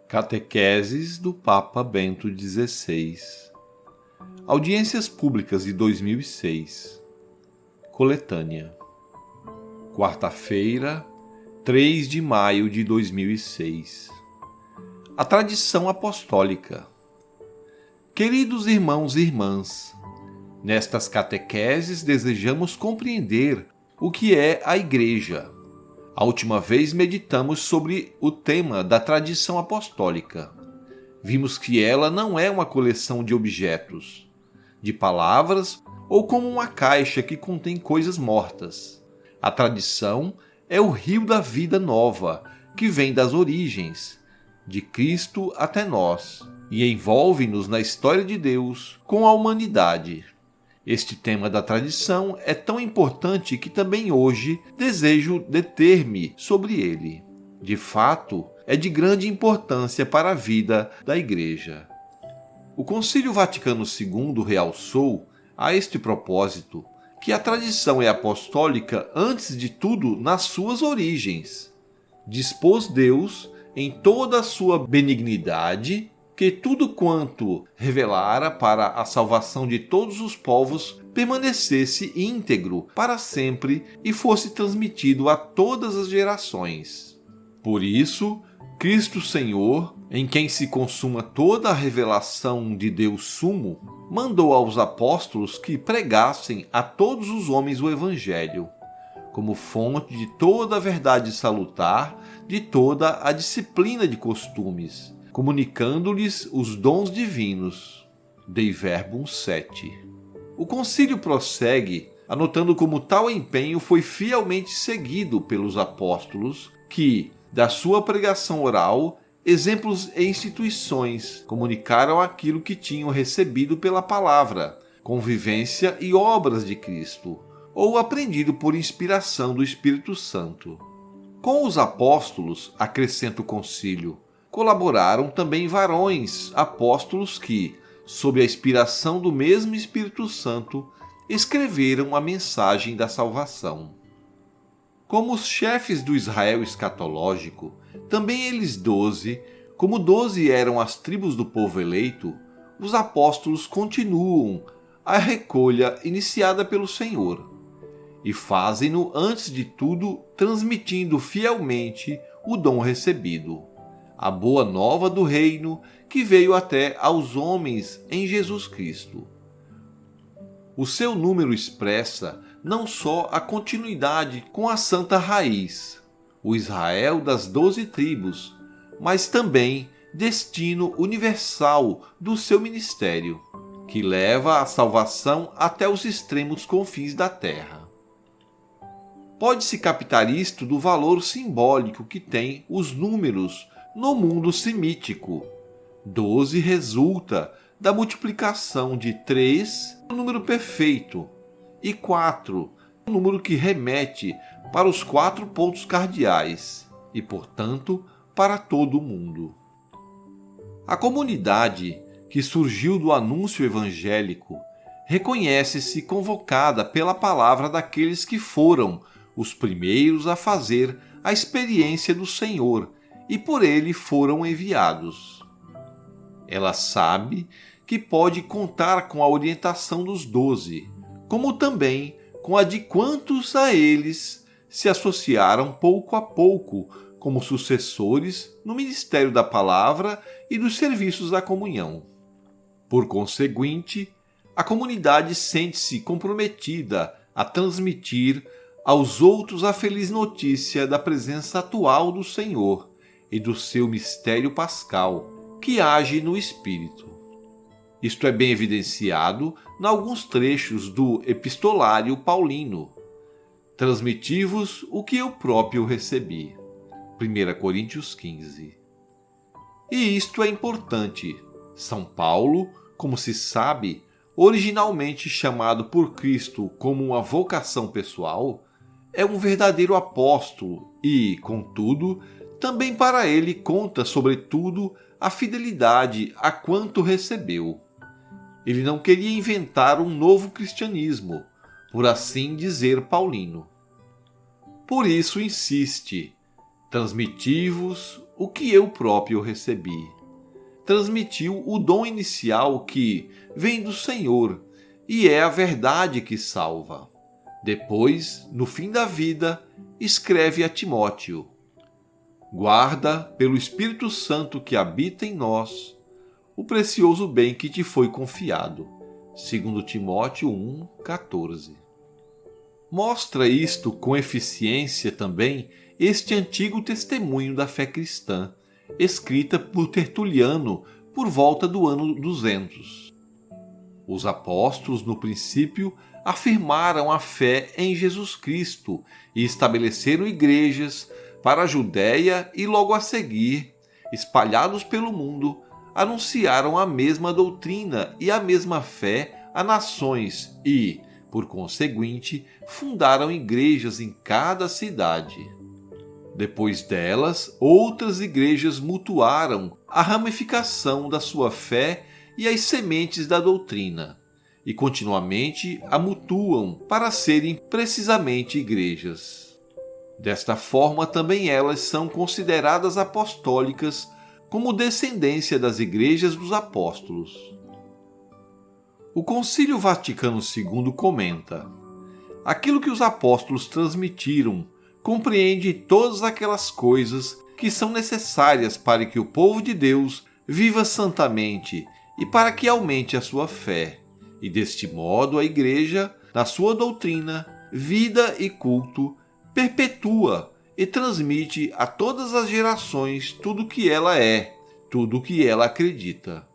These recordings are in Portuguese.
Catequeses do Papa Bento XVI. Audiências Públicas de 2006. Coletânea. Quarta-feira, 3 de maio de 2006. A tradição apostólica. Queridos irmãos e irmãs, nestas catequeses desejamos compreender o que é a Igreja. A última vez meditamos sobre o tema da tradição apostólica. Vimos que ela não é uma coleção de objetos, de palavras ou como uma caixa que contém coisas mortas. A tradição é o rio da vida nova, que vem das origens, de Cristo até nós, e envolve-nos na história de Deus com a humanidade. Este tema da tradição é tão importante que também hoje desejo deter-me sobre ele. De fato, é de grande importância para a vida da Igreja. O Concílio Vaticano II realçou, a este propósito, que a tradição é apostólica antes de tudo nas suas origens. Dispôs Deus, em toda a sua benignidade, que tudo quanto revelara para a salvação de todos os povos permanecesse íntegro para sempre e fosse transmitido a todas as gerações. Por isso, Cristo Senhor, em quem se consuma toda a revelação de Deus Sumo, mandou aos apóstolos que pregassem a todos os homens o Evangelho, como fonte de toda a verdade salutar, de toda a disciplina de costumes, comunicando-lhes os dons divinos. Dei Verbum 7. O concílio prossegue, anotando como tal empenho foi fielmente seguido pelos apóstolos que, da sua pregação oral, exemplos e instituições comunicaram aquilo que tinham recebido pela palavra, convivência e obras de Cristo, ou aprendido por inspiração do Espírito Santo. Com os apóstolos, acrescenta o concílio, colaboraram também varões apóstolos que, sob a inspiração do mesmo Espírito Santo, escreveram a mensagem da salvação. Como os chefes do Israel escatológico, também eles 12, como 12 eram as tribos do povo eleito, os apóstolos continuam a recolha iniciada pelo Senhor, e fazem-no antes de tudo transmitindo fielmente o dom recebido, a boa nova do reino que veio até aos homens em Jesus Cristo. O seu número expressa não só a continuidade com a santa raiz, o Israel das 12 tribos, mas também destino universal do seu ministério, que leva a salvação até os extremos confins da terra. Pode-se captar isto do valor simbólico que tem os números no mundo semítico. 12 resulta da multiplicação de 3, o número perfeito, e 4, o número que remete para os 4 pontos cardeais, e, portanto, para todo o mundo. A comunidade que surgiu do anúncio evangélico reconhece-se convocada pela palavra daqueles que foram os primeiros a fazer a experiência do Senhor e por ele foram enviados. Ela sabe que pode contar com a orientação dos 12, como também com a de quantos a eles se associaram pouco a pouco como sucessores no ministério da palavra e dos serviços da comunhão. Por conseguinte, a comunidade sente-se comprometida a transmitir aos outros a feliz notícia da presença atual do Senhor e do seu mistério pascal, que age no Espírito. Isto é bem evidenciado em alguns trechos do epistolário paulino. Transmiti-vos o que eu próprio recebi. 1 Coríntios 15. E isto é importante. São Paulo, como se sabe, originalmente chamado por Cristo como uma vocação pessoal, é um verdadeiro apóstolo e, contudo, também para ele conta, sobretudo, a fidelidade a quanto recebeu. Ele não queria inventar um novo cristianismo, por assim dizer paulino. Por isso insiste, transmiti-vos o que eu próprio recebi. Transmitiu o dom inicial que vem do Senhor e é a verdade que salva. Depois, no fim da vida, escreve a Timóteo: guarda, pelo Espírito Santo que habita em nós, o precioso bem que te foi confiado. 2 Timóteo 1,14. Mostra isto com eficiência também este antigo testemunho da fé cristã, escrita por Tertuliano por volta do ano 200. Os apóstolos, no princípio, afirmaram a fé em Jesus Cristo e estabeleceram igrejas para a Judéia e logo a seguir, espalhados pelo mundo, anunciaram a mesma doutrina e a mesma fé a nações e, por conseguinte, fundaram igrejas em cada cidade. Depois delas, outras igrejas mutuaram a ramificação da sua fé e as sementes da doutrina, e continuamente a mutuam para serem precisamente igrejas. Desta forma, também elas são consideradas apostólicas como descendência das igrejas dos apóstolos. O Concílio Vaticano II comenta: aquilo que os apóstolos transmitiram compreende todas aquelas coisas que são necessárias para que o povo de Deus viva santamente e para que aumente a sua fé. E deste modo a Igreja, na sua doutrina, vida e culto, perpetua e transmite a todas as gerações tudo o que ela é, tudo o que ela acredita.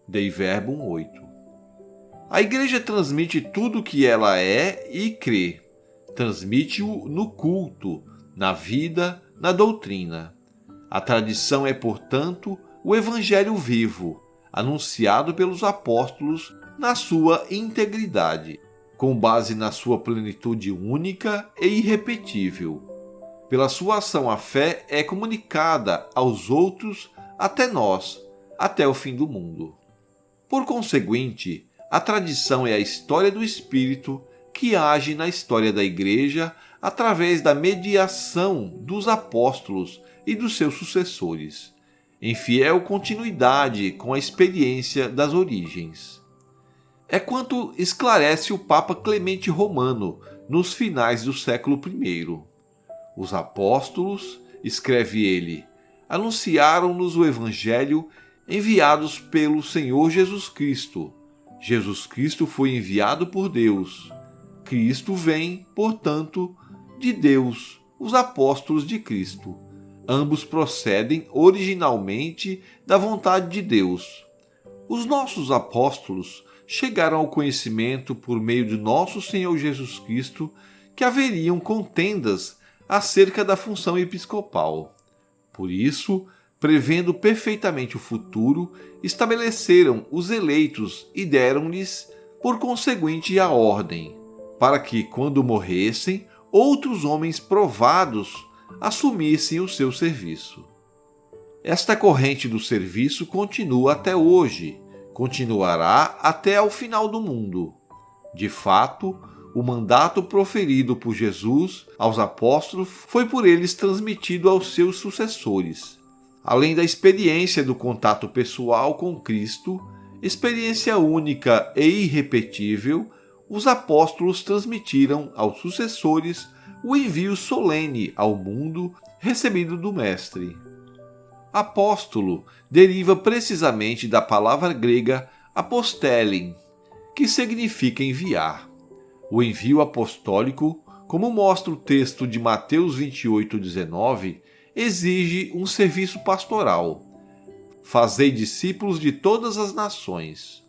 Dei Verbum 8. A Igreja transmite tudo o que ela é e crê. Transmite-o no culto, na vida, na doutrina. A tradição é, portanto, o Evangelho vivo, anunciado pelos apóstolos na sua integridade, com base na sua plenitude única e irrepetível. Pela sua ação, a fé é comunicada aos outros até nós, até o fim do mundo. Por conseguinte, a tradição é a história do Espírito que age na história da Igreja através da mediação dos apóstolos e dos seus sucessores, em fiel continuidade com a experiência das origens. É quanto esclarece o Papa Clemente Romano nos finais do século I. Os apóstolos, escreve ele, anunciaram-nos o Evangelho enviados pelo Senhor Jesus Cristo. Jesus Cristo foi enviado por Deus. Cristo vem, portanto, de Deus, os apóstolos de Cristo. Ambos procedem originalmente da vontade de Deus. Os nossos apóstolos chegaram ao conhecimento por meio de nosso Senhor Jesus Cristo que haveriam contendas acerca da função episcopal. Por isso, prevendo perfeitamente o futuro, estabeleceram os eleitos e deram-lhes, por conseguinte, a ordem, para que, quando morressem, outros homens provados assumissem o seu serviço. Esta corrente do serviço continua até hoje, continuará até ao final do mundo. De fato, o mandato proferido por Jesus aos apóstolos foi por eles transmitido aos seus sucessores. Além da experiência do contato pessoal com Cristo, experiência única e irrepetível, os apóstolos transmitiram aos sucessores o envio solene ao mundo recebido do Mestre. Apóstolo deriva precisamente da palavra grega apostellin, que significa enviar. O envio apostólico, como mostra o texto de Mateus 28:19, exige um serviço pastoral. Fazei discípulos de todas as nações.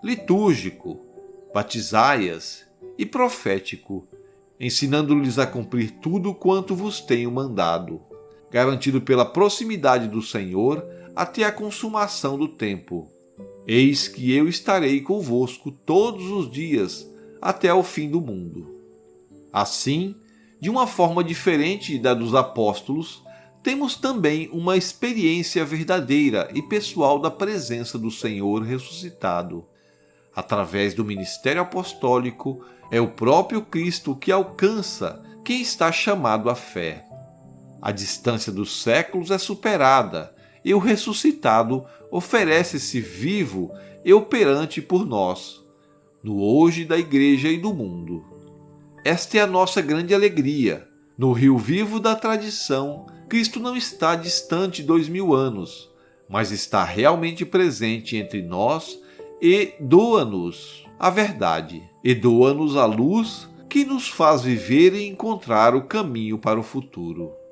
Litúrgico, batizai-as, e profético, ensinando-lhes a cumprir tudo quanto vos tenho mandado, garantido pela proximidade do Senhor até a consumação do tempo. Eis que eu estarei convosco todos os dias, até ao fim do mundo. Assim, de uma forma diferente da dos apóstolos, temos também uma experiência verdadeira e pessoal da presença do Senhor ressuscitado. Através do ministério apostólico, é o próprio Cristo que alcança quem está chamado à fé. A distância dos séculos é superada e o ressuscitado oferece-se vivo e operante por nós, no hoje da Igreja e do mundo. Esta é a nossa grande alegria. No rio vivo da tradição, Cristo não está distante 2000 anos, mas está realmente presente entre nós e doa-nos a verdade, e doa-nos a luz que nos faz viver e encontrar o caminho para o futuro.